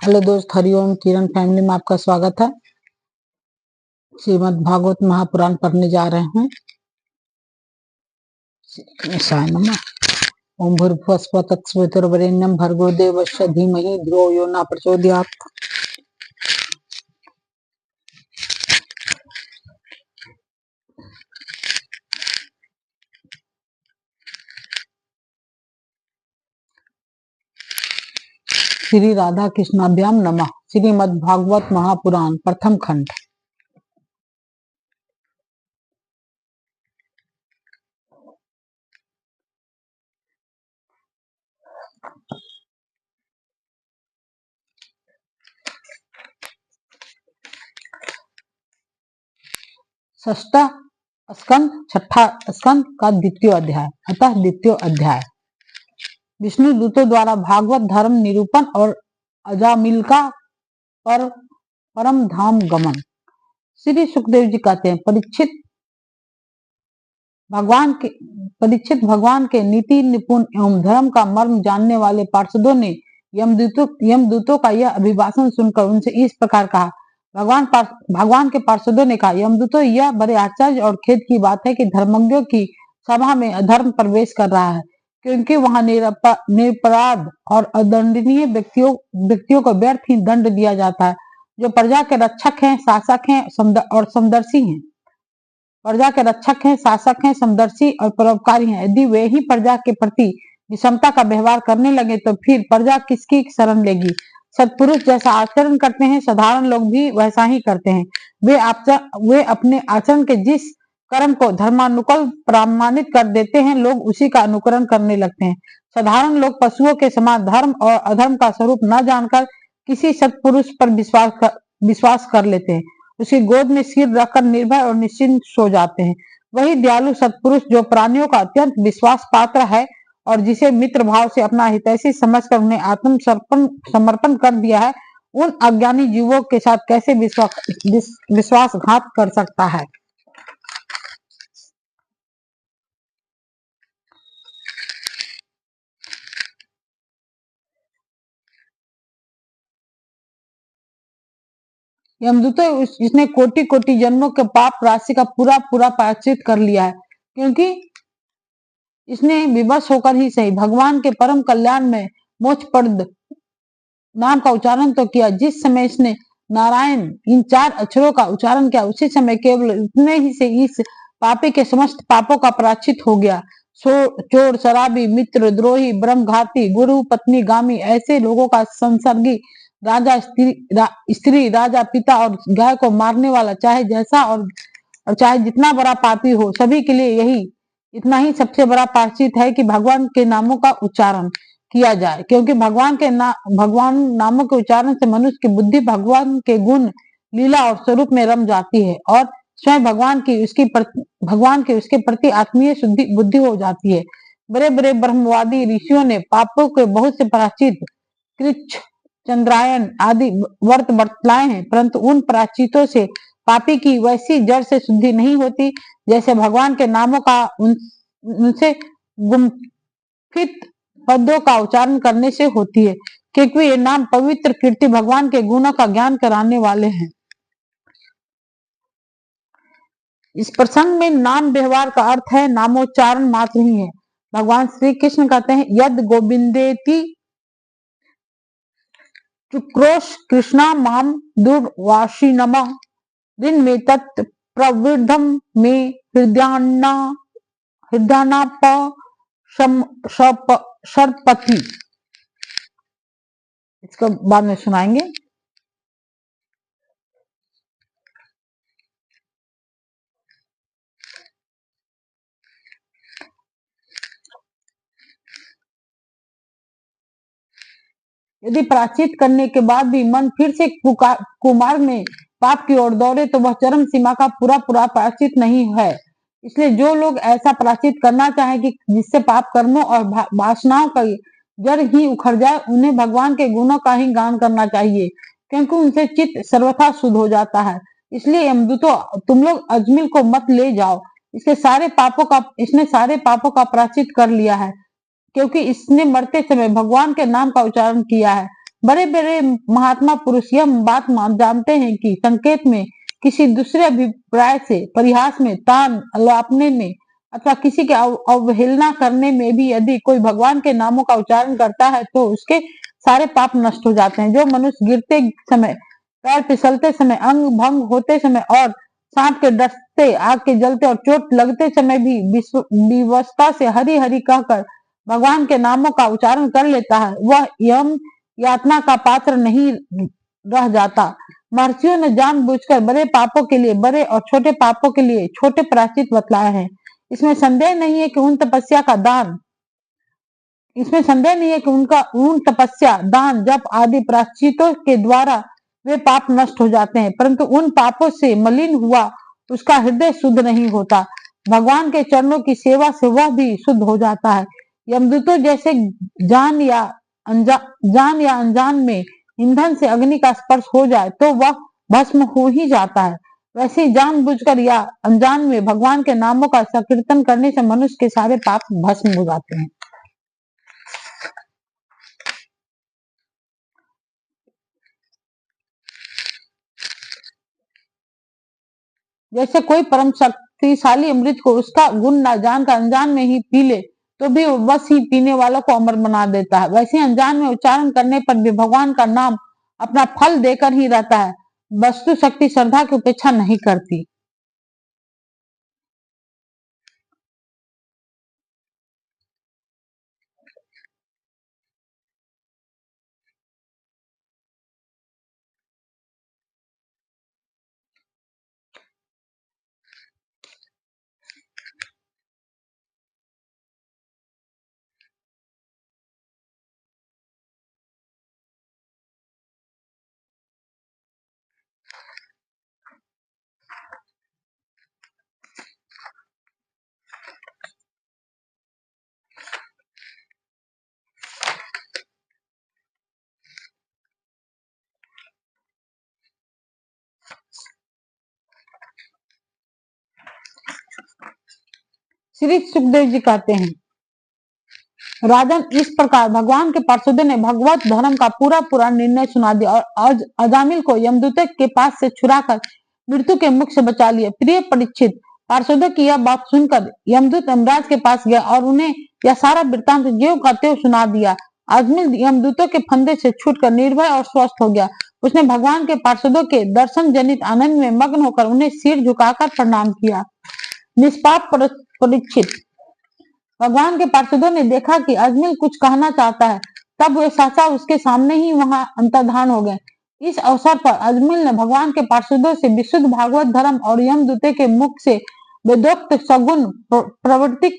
Hello दोस्त, हरिओम। किरण family में आपका स्वागत है। श्रीमद् भागवत महापुराण पढ़ने जा रहे हैं। ईशाय नमः। ओम भूर्भुवः स्वः तत्सवितुर्वरेण्यं भर्गो देवस्य धीमहि धियो यो न प्रचोदयात्। श्री राधा कृष्णाभ्याम नमः। श्रीमद् भागवत महापुराण प्रथम खंड। षष्ठ स्कंद, छठा स्कंद का द्वितीय अध्याय। अतः द्वितीय अध्याय विष्णु दूतों द्वारा भागवत धर्म निरूपण और अजामिलका पर परम धाम गमन। श्री सुखदेव जी कहते हैं, परीक्षित भगवान के नीति निपुण एवं धर्म का मर्म जानने वाले पार्षदों ने यमदूतों का यह अभिभाषण सुनकर उनसे इस प्रकार कहा। भगवान के पार्षदों ने कहा, यमदूतों, यह बड़े आश्चर्य और खेद की बात है कि धर्मज्ञों की सभा में अधर्म प्रवेश कर रहा है, क्योंकि वहां निरपराध और अदंडनीय व्यक्तियों को व्यर्थ ही दंड दिया जाता है, जो प्रजा के रक्षक हैं, शासक हैं और समदर्शी हैं। प्रजा के रक्षक हैं, शासक हैं, समदर्शी और परोपकारी हैं। यदि वे ही प्रजा के प्रति विषमता का व्यवहार करने लगे तो फिर प्रजा किसकी शरण लेगी। सत्पुरुष जैसा आचरण करते हैं, साधारण लोग भी वैसा ही करते हैं। वे अपने आचरण के जिस कर्म को धर्मानुकूल प्रमाणित कर देते हैं, लोग उसी का अनुकरण करने लगते हैं। साधारण लोग पशुओं के समान धर्म और अधर्म का स्वरूप न जानकर किसी सत्पुरुष पर विश्वास कर लेते हैं, उसकी गोद में सिर रखकर निर्भय और निश्चिंत सो जाते हैं। वही दयालु सत्पुरुष जो प्राणियों का अत्यंत विश्वास पात्र है और जिसे मित्र भाव से अपना हितैषी समझकर उन्हें आत्म समर्पण कर दिया है, उन अज्ञानी जीवों के साथ कैसे विश्वासघात कर सकता है। यमदूतों, इसने कोटि कोटि जन्मों के पाप राशि का पूरा प्रायश्चित कर लिया है, क्योंकि इसने विवश होकर ही सही भगवान के परम कल्याण में मोक्षप्रद नाम का उच्चारण तो किया। जिस समय इसने नारायण इन 4 अक्षरों का उच्चारण किया, उसी समय केवल इतने ही से इस पापी के समस्त पापों का प्रायश्चित हो गया। चोर, शराबी, मित्र द्रोही, ब्रह्मघाती, गुरु पत्नी गामी, ऐसे लोगों का संसर्गी, राजा स्त्री, राजा पिता और गाय को मारने वाला, चाहे जैसा और चाहे जितना बड़ा पापी हो, सभी के लिए यही इतना ही सबसे बड़ा प्रायश्चित है कि भगवान के नामों का उच्चारण किया जाए, क्योंकि भगवान नामों के उच्चारण से मनुष्य की बुद्धि भगवान के गुण, लीला और स्वरूप में रम जाती है और स्वयं भगवान की उसके प्रति आत्मीय शुद्धि बुद्धि हो जाती है। बड़े बड़े ब्रह्मवादी ऋषियों ने पापों के बहुत से प्रायश्चित कृच्छ, चंद्रायन आदि व्रत बतलाए हैं, परंतु उन प्रायश्चितों से पापी की वैसी जड़ से शुद्धि नहीं होती जैसे भगवान के नामों का उनसे गुम्फित पदों का उच्चारण करने से होती है, क्योंकि ये नाम पवित्र कीर्ति भगवान के गुणों का ज्ञान कराने वाले हैं। इस प्रसंग में नाम व्यवहार का अर्थ है नामोच्चारण मात्र ही है। भगवान श्री कृष्ण कहते हैं, यद गोविंदेति चुक्रोश कृष्णा माम दुर्वासिनम दिन में तत् प्रवृद्धम में हृदयानाप शरपति। इसको बाद में सुनाएंगे। यदि प्रायश्चित करने के बाद भी मन फिर से कुमार्ग में पाप की ओर दौड़े तो वह चरम सीमा का पूरा प्रायश्चित नहीं है। इसलिए जो लोग ऐसा प्रायश्चित करना चाहे कि जिससे पाप कर्मों और वासनाओं का जड़ ही उखड़ जाए, उन्हें भगवान के गुणों का ही गान करना चाहिए, क्योंकि उनसे चित्त सर्वथा शुद्ध हो जाता है। इसलिए यमदूतों, तुम लोग अजमिल को मत ले जाओ, इसने सारे पापों का प्रायश्चित कर लिया है, क्योंकि इसने मरते समय भगवान के नाम का उच्चारण किया है। बड़े बड़े महात्मा पुरुष यह बात जानते हैं कि संकेत में, किसी दूसरे अभिप्राय से, परिहास में, तान अलापने में अथवा किसी के अवहेलना करने में भी यदि कोई भगवान के नामों का उच्चारण करता है तो उसके सारे पाप नष्ट हो जाते हैं। जो मनुष्य गिरते समय, पैर फिसलते समय, अंग भंग होते समय और सांप के डसते, आग के जलते और चोट लगते समय भी विवशता से हरि हरि कहकर भगवान के नामों का उच्चारण कर लेता है, वह यम यातना का पात्र नहीं रह जाता। महर्षियों ने जानबूझकर बड़े पापों के लिए बड़े और छोटे पापों के लिए छोटे प्रायश्चित बतलाए हैं। इसमें संदेह नहीं है कि उन तपस्या, दान, जप आदि प्रायश्चितों के द्वारा वे पाप नष्ट हो जाते हैं, परंतु उन पापों से मलिन हुआ उसका हृदय शुद्ध नहीं होता। भगवान के चरणों की सेवा से वह भी शुद्ध हो जाता है। यमदूतों जैसे जान या अनजान में ईंधन से अग्नि का स्पर्श हो जाए तो वह भस्म हो ही जाता है, वैसे ही जानबूझकर या अनजान में भगवान के नामों का संकीर्तन करने से मनुष्य के सारे पाप भस्म हो जाते हैं। जैसे कोई परम शक्तिशाली अमृत को उसका गुण न जानकर अनजान में ही पी ले तो भी बस ही पीने वालों को अमर बना देता है, वैसे अनजान में उच्चारण करने पर भी भगवान का नाम अपना फल देकर ही रहता है। वस्तु शक्ति श्रद्धा की उपेक्षा नहीं करती। श्री सुखदेव जी कहते हैं, राजन, इस प्रकार भगवान के पार्षदों ने भगवत धर्म का पूरा पूरा निर्णय सुना दिया और अजामिल को यमदूत के पास से छुड़ाकर मृत्यु के मुख से बचा लिया। प्रिय परीक्षित, पार्षदों की यह बात सुनकर यमदूत यमराज के पास गया और उन्हें यह सारा वृत्तांत ज्यों का त्यों सुना दिया। अजमिल यमदूतों के फंदे से छूटकर निर्भय और स्वस्थ हो गया। उसने भगवान के पार्षदों के दर्शन जनित आनंद में मग्न होकर उन्हें सिर झुकाकर प्रणाम किया। निष्पाप परीक्षित, भगवान के पार्षदों ने देखा कि अजमिल कुछ कहना चाहता है, तब वे सहसा उसके सामने ही वहां अंतर्धान हो गए। इस अवसर पर अजमिल ने भगवान के पार्षदों से विशुद्ध भागवत धर्म और यमदूते के मुख से वेदोक्त सगुण प्रवृत्ति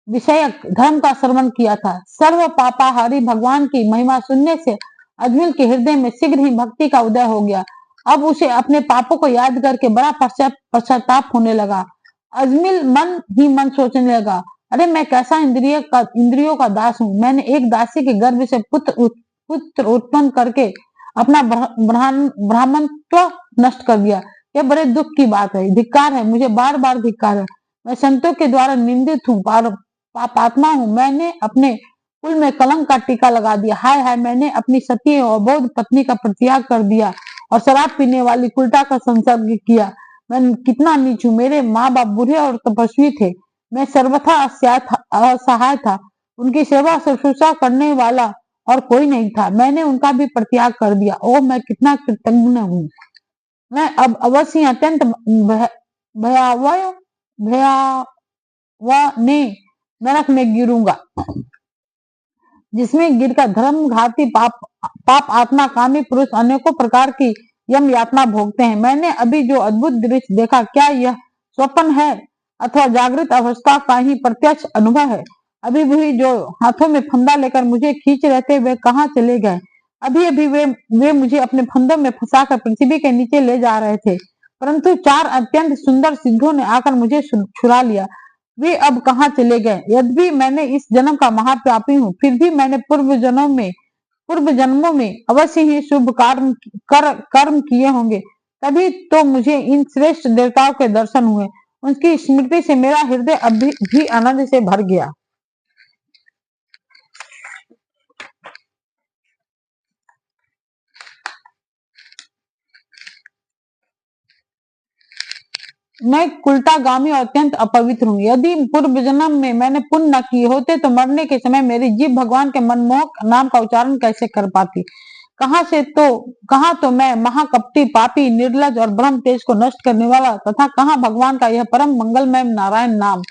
विषयक धर्म का श्रवण किया था। सर्व पापाहारी भगवान की महिमा सुनने से अजमिल के हृदय में शीघ्र ही भक्ति का उदय हो गया। अब उसे अपने पापों को याद करके बड़ा पश्चाताप होने लगा। अजमिल मन ही मन सोचने लगा, अरे मैं कैसा इंद्रियों का दास हूँ। मैंने एक दासी के गर्भ से पुत्र उत्पन्न करके अपना ब्राह्मणत्व नष्ट कर दिया। यह बड़े दुख की बात है। धिक्कार है, मुझे बार बार धिक्कार है। मैं संतों के द्वारा निंदित हूँ, पापात्मा हूँ। मैंने अपने कुल में कलंक का टीका लगा दिया। हाय हाय, मैंने अपनी सती और बौद्ध पत्नी का परित्याग कर दिया और शराब पीने वाली कुल्टा का संसर्ग किया। मैं कितना नीच हूँ। मेरे माँ बाप बूढ़े और तपस्वी थे। मैं सर्वथा असहाय था। उनकी सेवा शुश्रूषा करने वाला और कोई नहीं था। मैंने उनका भी परित्याग कर दिया। ओह, मैं कितना कृतज्ञ हूँ। मैं अब अवश्य अत्यंत भयावह नरक में गिरूंगा, जिसमें गिरकर धर्म घाती पाप आत्मा कामी पुरुष अनेकों प्रकार की यम यातना भोगते हैं। मैंने अभी जो अद्भुत दृश्य देखा, क्या यह स्वप्न है अथवा जागृत अवस्था का ही प्रत्यक्ष अनुभव है? अभी भी जो हाथों में फंदा लेकर मुझे खींच रहे थे वे कहाँ चले गए? अभी अभी वे मुझे अपने फंदों में फंसाकर पृथ्वी के नीचे ले जा रहे थे, परंतु चार अत्यंत सुंदर सिद्धों ने आकर मुझे छुड़ा लिया। वे अब कहाँ चले गए? यद्यपि मैंने इस जन्म का महापापी हूँ, फिर भी मैंने पूर्व जन्मों में अवश्य ही शुभ कर्म किए होंगे, तभी तो मुझे इन श्रेष्ठ देवताओं के दर्शन हुए। उनकी स्मृति से मेरा हृदय अभी भी आनंद से भर गया। मैं कुलटागामी और अत्यंत अपवित्र हूँ। यदि पूर्व जन्म में मैंने पुण्य न किए होते तो मरने के समय मेरी जीभ भगवान के मनमोहक नाम का उच्चारण कैसे कर पाती। कहाँ तो मैं महाकपटी, पापी, निर्लज और ब्रह्म तेज को नष्ट करने वाला तथा कहाँ भगवान का यह परम मंगलमय नारायण नाम।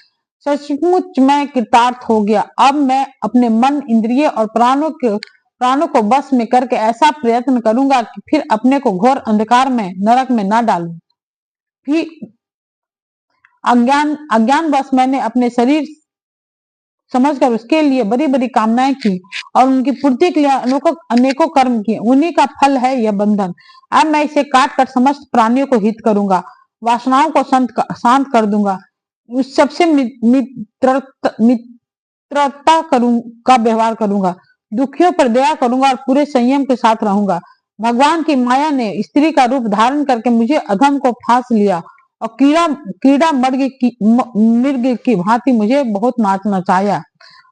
सचमुच मैं कृतार्थ हो गया। अब मैं अपने मन, इंद्रिय और प्राणों को बस में करके ऐसा प्रयत्न करूंगा कि फिर अपने को घोर अंधकार में, नरक में न डालूं। भी अज्ञान बस मैंने अपने शरीर समझकर उसके लिए बड़ी बड़ी कामनाएं की और उनकी पूर्ति के लिए अनेकों कर्म किए। उन्हीं का फल है यह बंधन। अब मैं इसे काट कर समस्त प्राणियों को हित करूंगा, वासनाओं को शांत कर दूंगा, उस सबसे मित्रता का व्यवहार करूंगा, दुखियों पर दया करूंगा और पूरे संयम के साथ रहूंगा। भगवान की माया ने स्त्री का रूप धारण करके मुझे अधम को फांस लिया और कीड़ा मृग की भांति मुझे बहुत नचाया।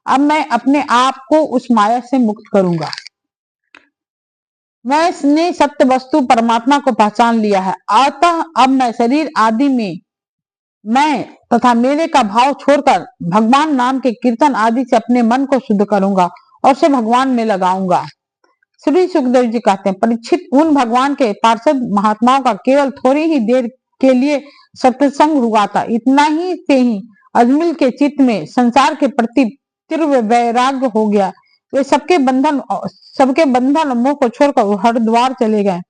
अब मैं अपने आप को उस माया से मुक्त करूंगा। मैंने सत्य वस्तु परमात्मा को पहचान लिया है। अतः अब मैं शरीर आदि में मैं तथा मेरे का भाव छोड़कर भगवान नाम के कीर्तन आदि से अपने मन को शुद्ध करूंगा और उसे भगवान में लगाऊंगा। श्री सुखदेव जी कहते हैं, परीक्षित, उन भगवान के पार्षद महात्माओं का केवल थोड़ी ही देर के लिए सत्संग हुआ था। इतना ही से ही अजमिल के चित्त में संसार के प्रति तीव्र वैराग्य हो गया। वे सबके बंधन मोह को छोड़कर हरिद्वार चले गए।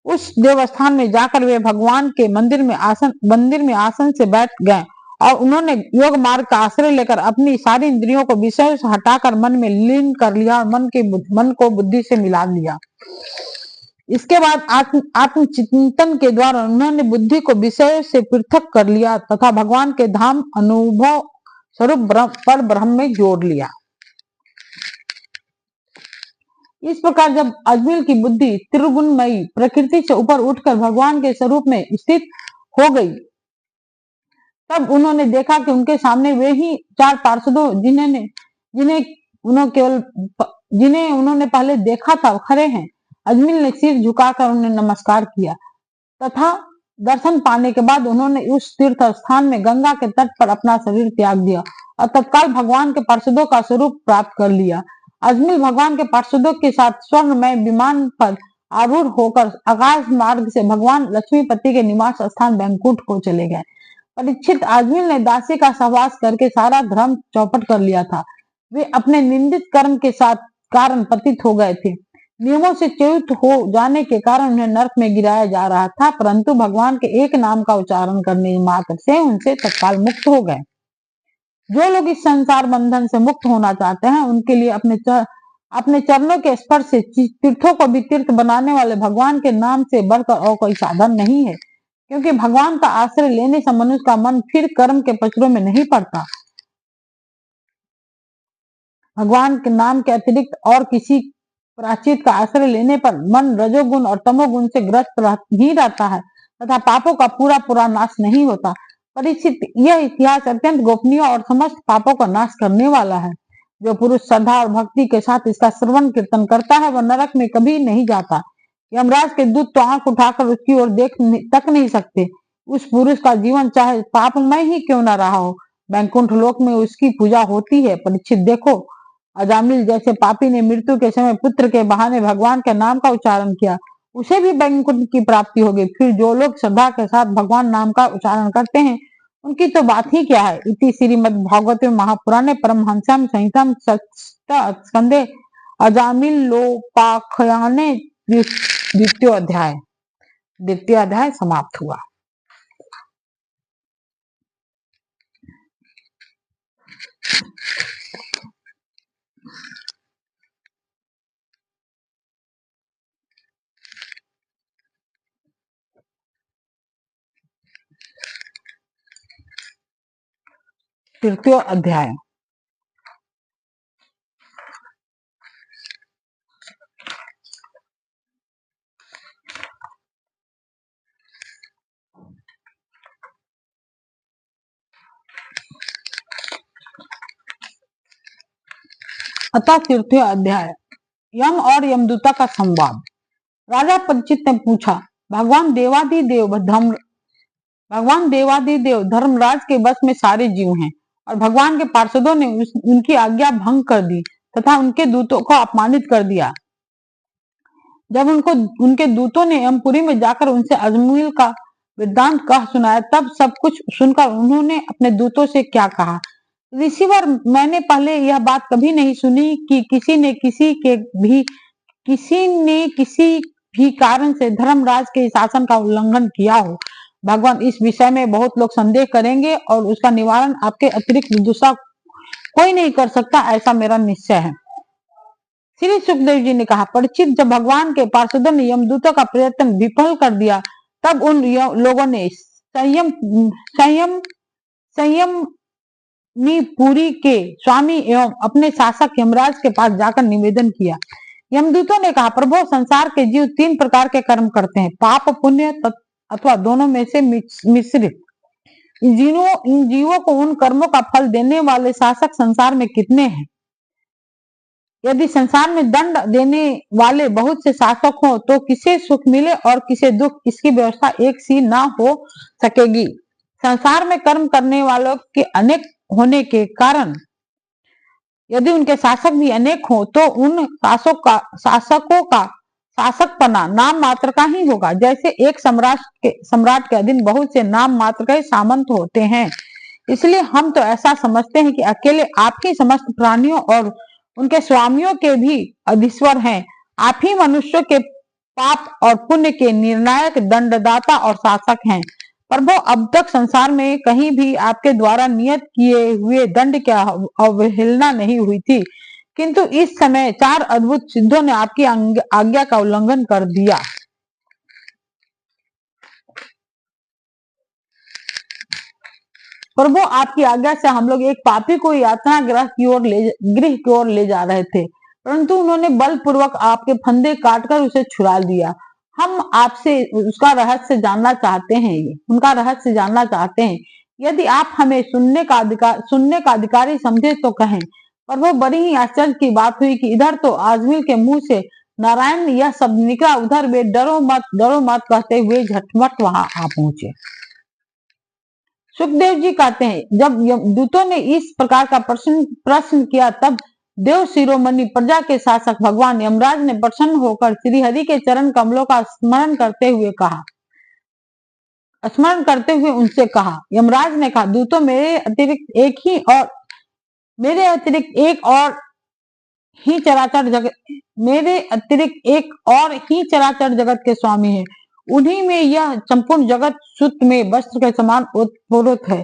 उस देवस्थान में जाकर वे भगवान के मंदिर में आसन से बैठ गए और उन्होंने योग मार्ग का आश्रय लेकर अपनी सारी इंद्रियों को विषय से हटाकर मन में लीन कर लिया और मन को बुद्धि से मिला लिया। इसके बाद आत्मचिंतन के द्वारा उन्होंने बुद्धि को विषय से पृथक कर लिया तथा भगवान के धाम अनुभव स्वरूप पर ब्रह्म में जोड़ लिया। इस प्रकार जब अजमिल की बुद्धि त्रिगुणमयी प्रकृति से ऊपर उठकर भगवान के स्वरूप में स्थित हो गई, तब उन्होंने देखा कि उनके सामने वे ही चार पार्षदों जिन्हें उन्होंने पहले देखा था खड़े हैं। अजमिल ने सिर झुकाकर उन्हें नमस्कार किया तथा दर्शन पाने के बाद उन्होंने उस तीर्थ स्थान में गंगा के तट पर अपना शरीर त्याग दिया और तत्काल भगवान के पार्षदों का स्वरूप प्राप्त कर लिया। अजमिल भगवान के पार्षदों के साथ स्वर्णमय विमान पर आरूढ़ होकर आकाश मार्ग से भगवान लक्ष्मीपति के निवास स्थान बैंकुंठ को चले गए। परीक्षित, अजमिल ने दासी का सहवास करके सारा धर्म चौपट कर लिया था। वे अपने निंदित कर्म के साथ कारण पतित हो गए थे। नियमों से च्युत हो जाने के कारण उन्हें नरक में गिराया जा रहा था, परंतु भगवान के एक नाम का उच्चारण करने मात्र से उनसे तत्काल मुक्त हो गए। जो लोग इस संसार बंधन से मुक्त होना चाहते हैं उनके लिए अपने चरणों के स्पर्श से तीर्थों को भी तीर्थ बनाने वाले भगवान के नाम से बढ़कर और कोई साधन नहीं है, क्योंकि भगवान का आश्रय लेने से मनुष्य का मन फिर कर्म के पचड़ों में नहीं पड़ता। भगवान के नाम के अतिरिक्त और किसी प्राचित का आश्रय लेने पर मन रजोगुण और तमोगुण से ग्रस्त ही रहता है तथा पापों का पूरा नाश नहीं होता। परीक्षित, यह इतिहास अत्यंत गोपनीय और समस्त पापों का नाश करने वाला है। जो पुरुष श्रद्धा और भक्ति के साथ इसका श्रवण कीर्तन करता है वह नरक में कभी नहीं जाता। यमराज के दूत तो आंख उठाकर उसकी ओर देख तक नहीं सकते। उस पुरुष का जीवन चाहे पापमय ही क्यों न रहा हो, वैकुंठ लोक में उसकी पूजा होती है। परीक्षित, देखो, अजामिल जैसे पापी ने मृत्यु के समय पुत्र के बहाने भगवान के नाम का उच्चारण किया, उसे भी वैकुंठ की प्राप्ति होगी। फिर जो लोग श्रद्धा के साथ भगवान नाम का उच्चारण करते हैं उनकी तो बात ही क्या है। इति श्रीमद् भागवते महापुराणे परमहंस्याम संहिताम षष्ठ स्कंदे अजामिलोपाख्याने द्वितीय अध्याय समाप्त हुआ। तृतीय अध्याय। अतः तृतीय अध्याय, यम और यमदूता का संवाद। राजा परीक्षित ने पूछा, भगवान देवादिदेव भगवान देवादिदेव धर्मराज के बस में सारे जीव हैं और भगवान के पार्षदों ने उनकी आज्ञा भंग कर दी तथा उनके दूतों को अपमानित कर दिया। जब उनको उनके दूतों ने यमपुरी में जाकर उनसे अजमूल का वृत्तांत कह सुनाया, तब सब कुछ सुनकर उन्होंने अपने दूतों से क्या कहा, ऋषिवर, मैंने पहले यह बात कभी नहीं सुनी कि किसी ने किसी भी कारण से धर्मराज के शासन का उल्लंघन किया हो। भगवान, इस विषय में बहुत लोग संदेह करेंगे और उसका निवारण आपके अतिरिक्त दूसरा कोई नहीं कर सकता, ऐसा मेरा निश्चय है। श्री सुखदेव जी ने कहा, परीक्षित, जब भगवान के पार्षदों ने यमदूतों का प्रयत्न विफल कर दिया, तब उन लोगों ने संयमपुरी के स्वामी एवं अपने शासक यमराज के पास जाकर निवेदन किया। यमदूतों ने कहा, प्रभु, संसार के जीव 3 प्रकार के कर्म करते हैं, पाप, पुण्य अथवा दोनों में से मिश्रित। इन जीवों को उन कर्मों का फल देने वाले शासक संसार में कितने हैं? यदि संसार में दंड देने वाले बहुत से शासक हो तो किसे सुख मिले और किसे दुख, इसकी व्यवस्था एक सी ना हो सकेगी। संसार में कर्म करने वालों के अनेक होने के कारण यदि उनके शासक भी अनेक हो तो उन शासकों का शासकपना नाम मात्र का ही होगा। जैसे एक सम्राट के अधीन बहुत से नाम मात्र के सामंत होते हैं। इसलिए हम तो ऐसा समझते हैं कि अकेले आप ही समस्त प्राणियों और उनके स्वामियों के भी अधीश्वर हैं। आप ही मनुष्यों के पाप और पुण्य के निर्णायक दंडदाता और शासक हैं। प्रभु, अब तक संसार में कहीं भी आपके द्वारा नियत किए हुए दंड की अवहेलना नहीं हुई थी, किंतु इस समय 4 अद्भुत सिद्धों ने आपकी आज्ञा का उल्लंघन कर दिया। प्रभु, आपकी आज्ञा से हम लोग एक पापी को यातना गृह की ओर ले जा रहे थे, परंतु उन्होंने बलपूर्वक आपके फंदे काटकर उसे छुड़ा दिया। हम आपसे उनका रहस्य जानना चाहते हैं। यदि आप हमें सुनने का अधिकारी समझे तो कहें। प्रभु, बड़ी ही आश्चर्य की बात हुई कि इधर तो आजमिल के मुंह से नारायण यह शब्द निकला, उधर वे डरो मत कहते हुए झटमट वहां आ पहुंचे। सुखदेव जी कहते हैं, जब दूतों ने इस प्रकार का प्रश्न किया, तब देव शिरोमणि प्रजा के शासक भगवान यमराज ने प्रसन्न होकर श्री हरि के चरण कमलों का स्मरण करते हुए उनसे कहा। यमराज ने कहा, दूतों, मेरे अतिरिक्त एक और ही चराचर जगत के स्वामी है। उन्हीं में यह संपूर्ण जगत सूत्र में वस्त्र के समान ओतप्रोत है।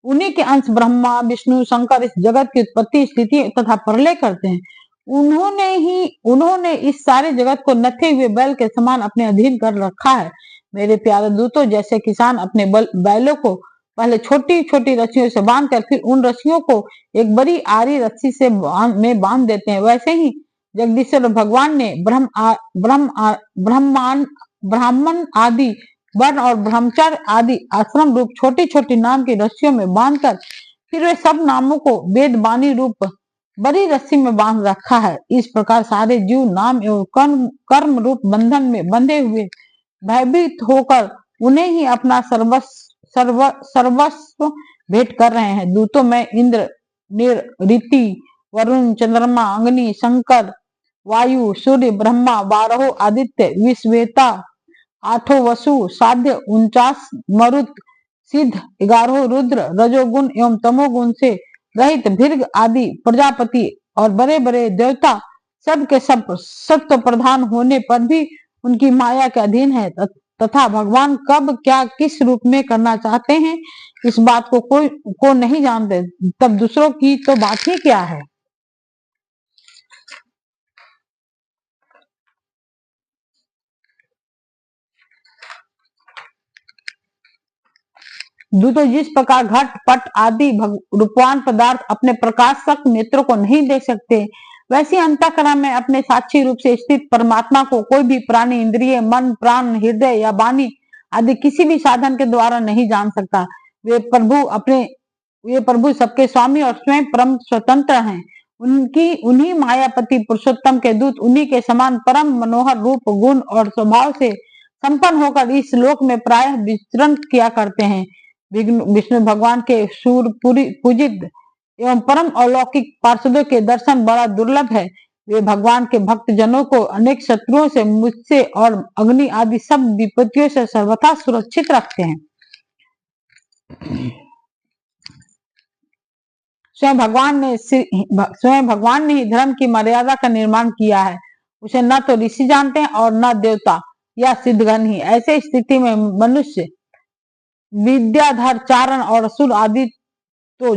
उन्हीं के अंश ब्रह्मा, विष्णु, शंकर इस जगत की उत्पत्ति, स्थिति तथा प्रलय करते हैं। उन्होंने इस सारे जगत को नथे हुए बैल के समान अपने अधीन कर रखा है। मेरे प्यारे दूतों, जैसे किसान अपने बैलों को पहले छोटी छोटी रस्सियों से बांधकर फिर उन रस्सियों को एक बड़ी आरी रस्सी से बांध देते हैं, वैसे ही जगदीश्वर भगवान ने ब्राह्मण आदि वर्ण और ब्रह्मचर्य आदि आश्रम रूप छोटी छोटी नाम की रस्सियों में बांधकर फिर वे सब नामों को वेद वाणी रूप बड़ी रस्सी में बांध रखा है। इस प्रकार सारे जीव नाम एवं कर्म रूप बंधन में बंधे हुए भयभीत होकर उन्हें ही अपना सर्वस्व भेंट कर रहे हैं। दूतों में इंद्र, ऋति, वरुण, चंद्रमा, अग्नि, शंकर, वायु, सूर्य, ब्रह्मा, 12 आदित्य, विश्वेता, 8 वसु, साध्य, 49 मरुत, सिद्ध, 11 रुद्र, रजोगुण एवं तमोगुण से रहित भृग आदि प्रजापति और बड़े बड़े देवता सब के सब सत्व प्रधान होने पर भी उनकी माया के अधीन है तथा भगवान कब क्या किस रूप में करना चाहते हैं इस बात को नहीं जानते, तब दूसरों की तो बात ही क्या है। दूतों, जिस प्रकार घट पट आदि रूपवान पदार्थ अपने प्रकाशक नेत्रों को नहीं देख सकते, वैसे अंतःकरण में अपने साक्षी रूप से स्थित परमात्मा को कोई भी प्राणी, इंद्रिय, मन, प्राण, हृदय या वाणी आदि किसी भी साधन के द्वारा नहीं जान सकता। वे प्रभु सबके स्वामी और स्वयं परम स्वतंत्र हैं। उन्हीं मायापति पुरुषोत्तम के दूत उन्हीं के समान परम मनोहर रूप, गुण और स्वभाव से संपन्न होकर इस लोक में प्रायः विचरण किया करते हैं। विष्णु भगवान के सूरपुरी पूजित एवं परम अलौकिक पार्षदों के दर्शन बड़ा दुर्लभ है। वे भगवान के भक्त जनों को अनेक शत्रुओं से, मुझसे और अग्नि आदि सब विपत्तियों से सर्वथा सुरक्षित रखते हैं। स्वयं भगवान ने ही धर्म की मर्यादा का निर्माण किया है। उसे न तो ऋषि जानते हैं और न देवता या सिद्धगण ही। ऐसे स्थिति में मनुष्य विद्याधर, चारण और असुर आदि तो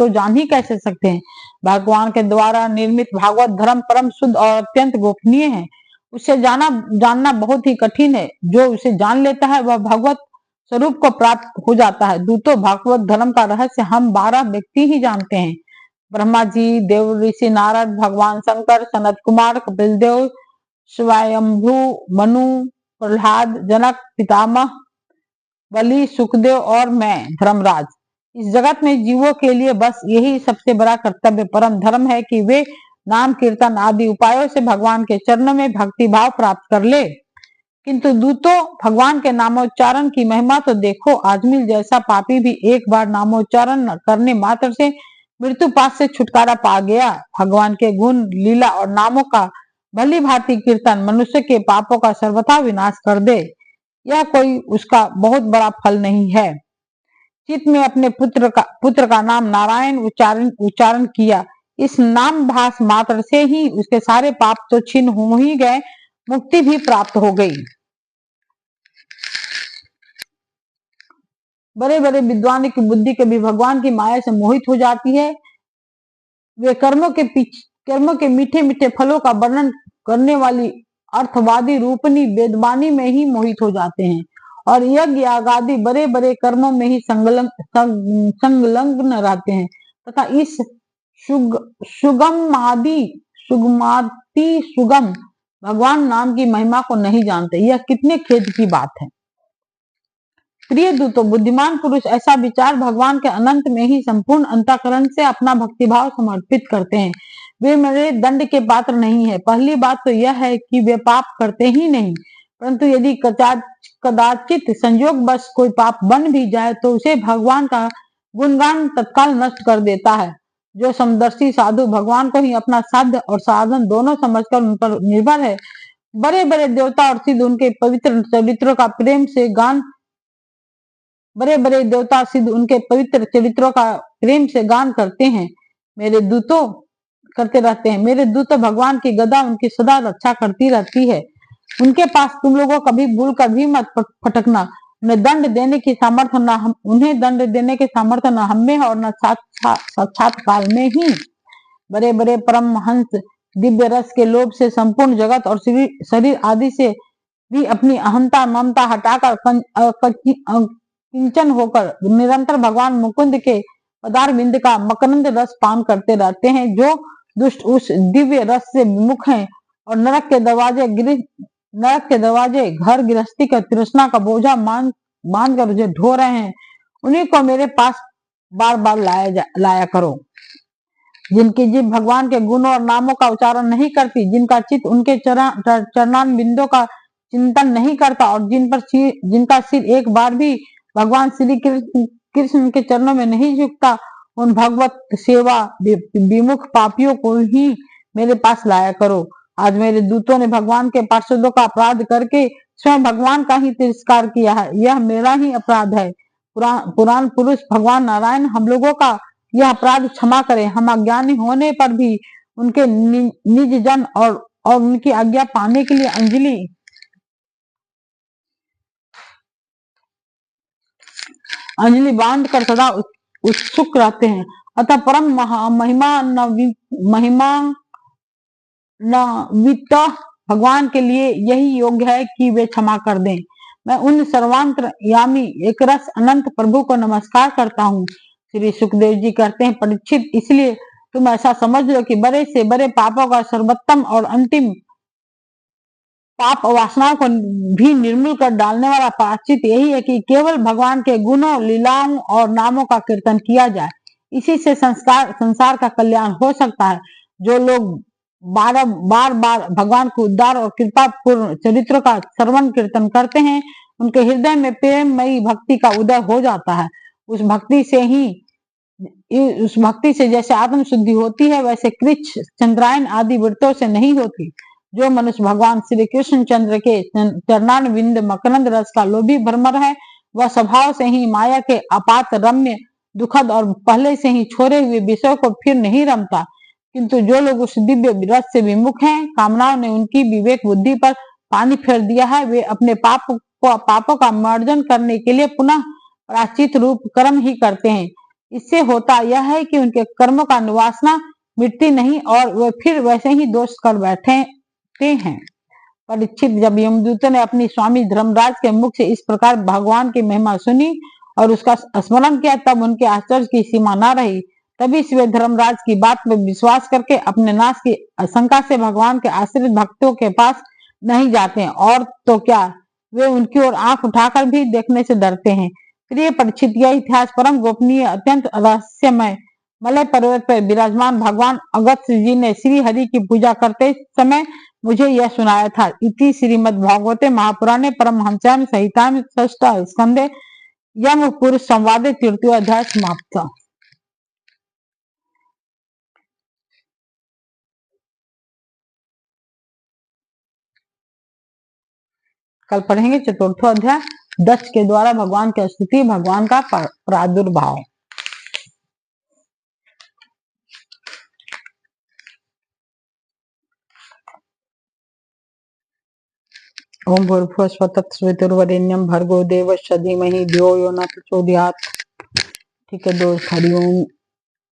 जान ही कैसे सकते हैं। भगवान के द्वारा निर्मित भागवत धर्म परम शुद्ध और अत्यंत गोपनीय है। उसे जानना बहुत ही कठिन है। जो उसे जान लेता है वह भगवत स्वरूप को प्राप्त हो जाता है। दूतों, भागवत धर्म का रहस्य हम 12 व्यक्ति ही जानते हैं। ब्रह्मा जी, देव ऋषि नारद, भगवान शंकर, सनत कुमार, कपिल देव, स्वयंभू, मनु, प्रहलाद, जनक, पितामह, बलि, सुखदेव और मैं धर्मराज। इस जगत में जीवों के लिए बस यही सबसे बड़ा कर्तव्य परम धर्म है कि वे नाम कीर्तन आदि उपायों से भगवान के चरणों में भक्ति भाव प्राप्त कर ले। किंतु दूतों, भगवान के नामोच्चारण की महिमा तो देखो। आजमिल जैसा पापी भी एक बार नामोच्चारण करने मात्र से मृत्यु पास से छुटकारा पा गया। भगवान के गुण, लीला और नामों का भली भांति कीर्तन मनुष्य के पापों का सर्वथा विनाश कर दे। यह कोई उसका बहुत बड़ा फल नहीं है। चित्त में अपने पुत्र का नाम नारायण उच्चारण किया। इस नाम भास मात्र से ही उसके सारे पाप तो छिन्न हो ही गए, मुक्ति भी प्राप्त हो गई। बड़े बड़े विद्वान की बुद्धि कभी भगवान की माया से मोहित हो जाती है। वे कर्मों के मीठे मीठे फलों का वर्णन करने वाली अर्थवादी रूपनी वेदवाणी में ही मोहित हो जाते हैं और यज्ञ आदि बड़े बड़े कर्मों में ही संलग्न रहते हैं तथा इस सुगम भगवान नाम की महिमा को नहीं जानते। यह कितने खेद की बात है। प्रिय दूतों, बुद्धिमान पुरुष ऐसा विचार भगवान के अनंत में ही संपूर्ण अंतःकरण से अपना भक्तिभाव समर्पित करते हैं। वे मेरे दंड के पात्र नहीं है। पहली बात तो यह है कि वे पाप करते ही नहीं, परंतु यदि कदाचित संयोग बस कोई पाप बन भी जाए तो उसे भगवान का गुणगान तत्काल नष्ट कर देता है। जो समदर्शी साधु भगवान को ही अपना साध्य और साधन दोनों समझकर उन पर निर्भर है, बड़े बड़े देवता और सिद्ध उनके पवित्र चरित्रों का प्रेम से गान करते हैं। करते रहते हैं। मेरे दूतों, भगवान की गदा उनकी सदा रक्षा करती रहती है। उनके पास तुम लोगों कभी भूल कर भी मत फटकना। उन्हें दंड देने के सामर्थ्य न हमें और न साक्षात काल में ही। बड़े बड़े परमहंस दिव्य रस के लोभ से संपूर्ण जगत और शरीर आदि से भी अपनी अहंता ममता हटाकर किंचन होकर निरंतर भगवान मुकुंद के पदारविंद का मकरंद रस पान करते रहते हैं। जो दुष्ट उस दिव्य रस से विमुख हैं और नरक के दरवाजे घर गृहस्थी का तृष्णा का बोझा मान कर उसे ढो रहे हैं, उन्हीं को मेरे पास बार बार लाया करो। जिनकी जीभ भगवान के गुणों और नामों का उच्चारण नहीं करती, जिनका चित्त उनके चरणान बिंदों का चिंतन नहीं करता और जिनका सिर एक बार भी भगवान श्री कृष्ण के चरणों में नहीं झुकता, उन भगवत सेवा विमुख पापियों को ही मेरे पास लाया करो। आज मेरे दूतों ने भगवान के पार्षदों का अपराध करके स्वयं भगवान का ही तिरस्कार किया है। यह मेरा ही अपराध है। पुराण पुरुष भगवान नारायण हम लोगों का यह अपराध क्षमा करें। हम अज्ञानी होने पर भी उनके निज जन और उनकी आज्ञा पाने के लिए अंजलि बांध कर सदा उत्सुक रहते हैं। अतः परम महिमान्वित भगवान के लिए यही योग्य है कि वे क्षमा कर दें। मैं उन सर्वांतरयामी एकरस अनंत प्रभु को नमस्कार करता हूँ। श्री सुखदेव जी कहते हैं, परीक्षित, इसलिए तुम ऐसा समझ लो कि बड़े से बड़े पापों का सर्वोत्तम और अंतिम पाप वासनाओं को भी निर्मूल कर डालने वाला प्रायश्चित यही है कि केवल भगवान के गुणों, लीलाओं और नामों का कीर्तन किया जाए। इसी से संसार का कल्याण हो सकता है। जो लोग बार बार भगवान के उद्धार और कृपा पूर्ण चरित्र का श्रवण कीर्तन करते हैं, उनके हृदय में प्रेममयी भक्ति का उदय हो जाता है। उस भक्ति से जैसे आत्म शुद्धि होती है, वैसे कृच्छ, चंद्रायन आदि व्रतों से नहीं होती। जो मनुष्य भगवान श्री कृष्ण चंद्र के चरणारविंद मकरंद रस का लोभी भ्रमर है, वह स्वभाव से ही माया के अपात रम्य दुखद और पहले से ही छोड़े हुए विषय को फिर नहीं रमता। किंतु जो लोग उस दिव्य रस से विमुख हैं, कामनाओं ने उनकी विवेक बुद्धि पर पानी फेर दिया है, वे अपने पापों का मार्जन करने के लिए पुनः प्राचित रूप कर्म ही करते हैं। इससे होता यह है कि उनके कर्मों का अनुवासना मिटती नहीं और वे फिर वैसे ही दोष कर बैठते हैं। परीक्षित, जब यमदूत ने अपनी स्वामी धर्मराज के मुख से इस प्रकार भगवान की महिमा सुनी और उसका स्मरण किया, तब उनके आश्चर्य की सीमा न रही। तभी वे धर्मराज की बात पर विश्वास करके अपने नाश की आशंका से भगवान के आश्रित भक्तों के पास नहीं जाते हैं, और तो क्या, वे उनकी ओर आंख उठाकर भी देखने से डरते हैं। प्रिय परीक्षित, यह इतिहास परम गोपनीय, अत्यंत रहस्यमय मलय पर्वत पर विराजमान भगवान अगस्त्य जी ने श्री हरि की पूजा करते समय मुझे यह सुनाया था। इति श्रीमद् भागवते महापुराणे परमहंस्याम संहितायां षष्ठ स्कंदे यम पुरुष संवादे तृतीय अध्याय समाप्त। कल पढ़ेंगे चतुर्थो अध्याय, दक्ष के द्वारा भगवान की स्तुति, भगवान का प्रादुर्भाव। ओम भूर्भुवः स्वः तत्सवितुर्वरेण्यं भर्गो देवस्य धीमहि धियो यो न प्रचोदयात्। ठीक है दोस्त, हरि ओम।